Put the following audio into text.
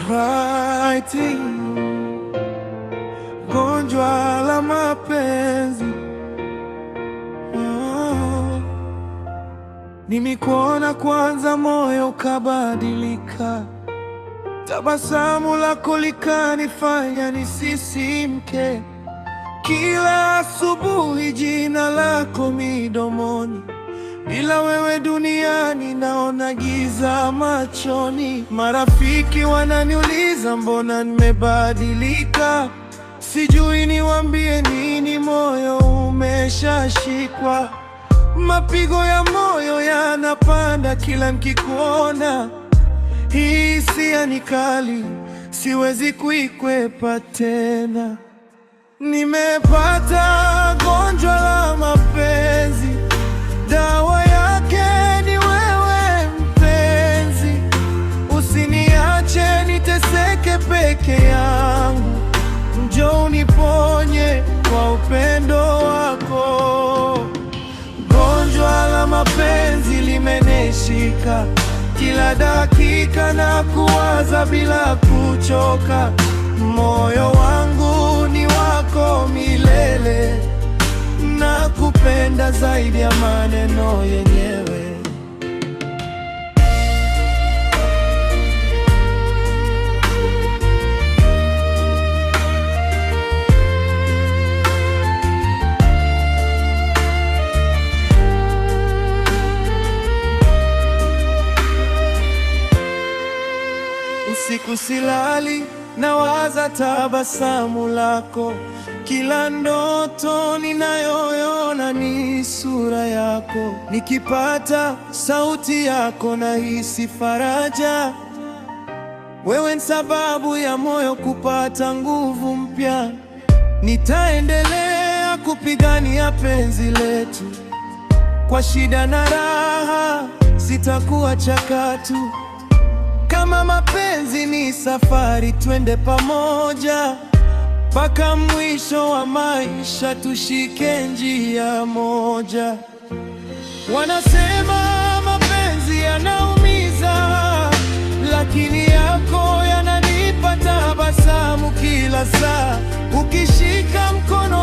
writing, gonjwa la mapenzi. Nimekuona kwanza, moyo ukabadilika, tabasamu lako likanifanya nisisimke. Kila asubuhi jina lako midomoni, bila wewe duniani naona giza machoni. Marafiki wananiuliza mbona nimebadilika, sijui niwaambie nini, moyo umeshashikwa. Mapigo ya moyo yanapanda kila nikikuona, hii hisia ni kali, siwezi kuikwepa tena. Nimepata gonjwa la mapenzi, dawa yake ni wewe mpenzi. Usiniache niteseke peke yangu, njoo uniponye kwa upendo wako. Gonjwa la mapenzi limenishika, kila dakika na kuwaza bila kuchoka. Moyo wangu ni wako milele, nakupenda zaidi ya maneno yenyewe. Usiku silali, nawaza tabasamu lako, kila ndoto ninayoiona ni sura yako. Nikipata sauti yako nahisi faraja, wewe ni sababu ya moyo kupata nguvu mpya. Nitaendelea kupigania penzi letu, kwa shida na raha sitakuacha katu. Kama mapenzi ni safari, twende pamoja mpaka mwisho wa maisha, tushike njia moja. Wanasema mapenzi yanaumiza, lakini yako yananipa tabasamu kila saa. Ukishika mkono